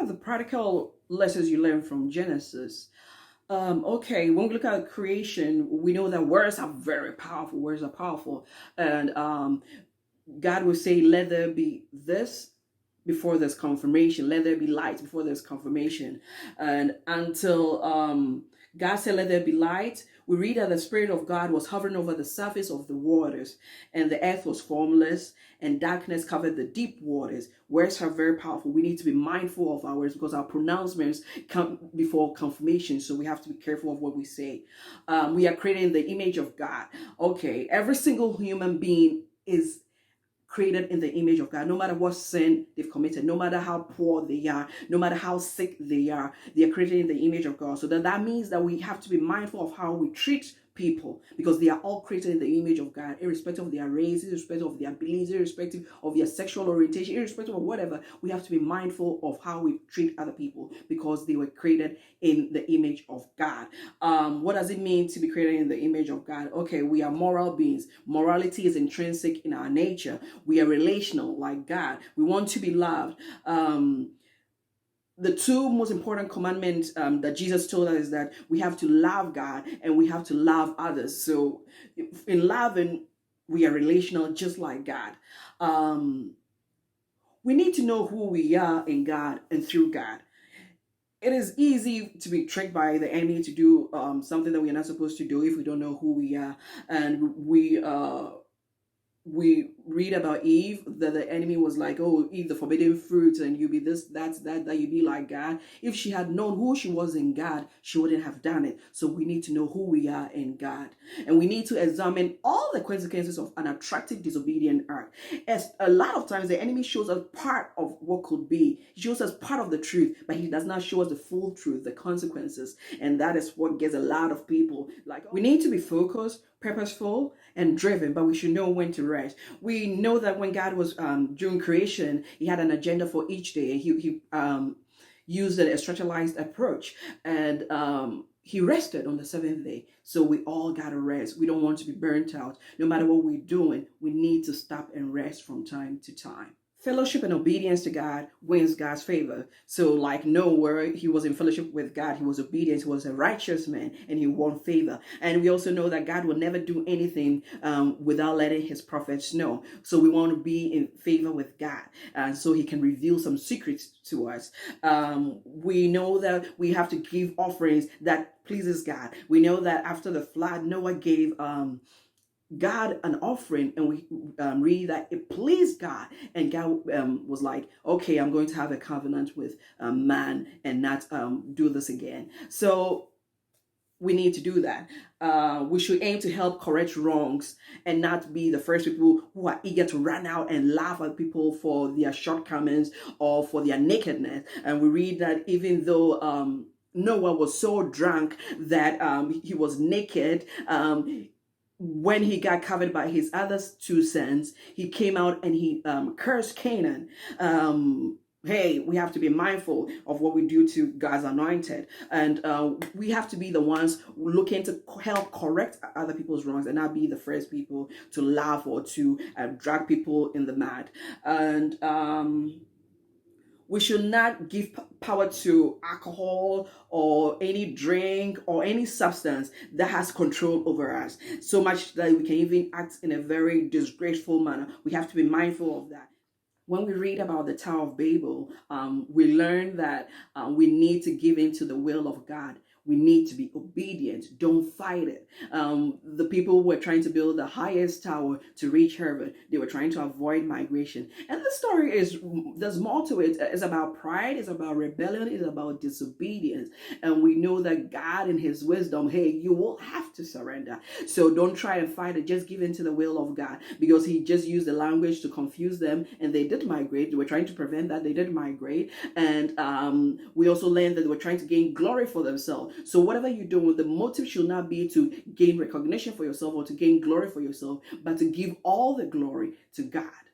are the practical lessons you learn from Genesis? Okay, when we look at creation, we know that words are very powerful. Words are powerful, and God will say, "Let there be this." Before there's confirmation, let there be light before there's confirmation, and until God said, "Let there be light," we read that the Spirit of God was hovering over the surface of the waters, and the earth was formless, and darkness covered the deep waters. Words are very powerful. We need to be mindful of our words because our pronouncements come before confirmation, so we have to be careful of what we say. We are created in the image of God. Okay, every single human being is created in the image of God. No matter what sin they've committed, no matter how poor they are, no matter how sick they are created in the image of God. So that means that we have to be mindful of how we treat people, because they are all created in the image of God, irrespective of their race, irrespective of their beliefs, irrespective of their sexual orientation, irrespective of whatever. We have to be mindful of how we treat other people because they were created in the image of God. What does it mean to be created in the image of God? Okay, we are moral beings. Morality is intrinsic in our nature. We are relational like God. We want to be loved. The two most important commandments that Jesus told us is that we have to love God and we have to love others. So in loving, we are relational just like God. We need to know who we are in God and through God. It is easy to be tricked by the enemy to do something that we are not supposed to do if we don't know who we are. And we read about Eve, that the enemy was like, "Oh, eat the forbidden fruit and you be this, that you be like God." If she had known who she was in God, she wouldn't have done it. So we need to know who we are in God. And we need to examine all the consequences of an attractive, disobedient act. As a lot of times the enemy shows us part of what could be. He shows us part of the truth, but he does not show us the full truth, the consequences. And that is what gets a lot of people like, we need to be focused, purposeful, and driven, but we should know when to rest. We know that when God was during creation, he had an agenda for each day. He used a structuralized approach, and he rested on the seventh day. So we all gotta rest. We don't want to be burnt out. No matter what we're doing, we need to stop and rest from time to time. Fellowship and obedience to God wins God's favor. So like Noah, he was in fellowship with God, he was obedient, he was a righteous man, and he won favor. And we also know that God will never do anything without letting his prophets know. So we want to be in favor with God, and so he can reveal some secrets to us. We know that we have to give offerings that pleases God. We know that after the flood, Noah gave God an offering, and we read that it pleased God, and God was like, "Okay, I'm going to have a covenant with man and not do this again." So we need to do that. We should aim to help correct wrongs and not be the first people who are eager to run out and laugh at people for their shortcomings or for their nakedness. And we read that even though Noah was so drunk that he was naked, when he got covered by his other two sons, he came out and he cursed Canaan. Hey, we have to be mindful of what we do to God's anointed. And we have to be the ones looking to help correct other people's wrongs and not be the first people to laugh or to drag people in the mud. And we should not give power to alcohol or any drink or any substance that has control over us, so much that we can even act in a very disgraceful manner. We have to be mindful of that. When we read about the Tower of Babel, we learn that we need to give in to the will of God. We need to be obedient. Don't fight it. The people were trying to build the highest tower to reach heaven. They were trying to avoid migration. And the story there's more to it. It's about pride. It's about rebellion. It's about disobedience. And we know that God in his wisdom, hey, you will have to surrender. So don't try and fight it. Just give in to the will of God, because he just used the language to confuse them, and they did migrate. They were trying to prevent that. They did migrate. And we also learned that they were trying to gain glory for themselves. So whatever you do, the motive should not be to gain recognition for yourself or to gain glory for yourself, but to give all the glory to God.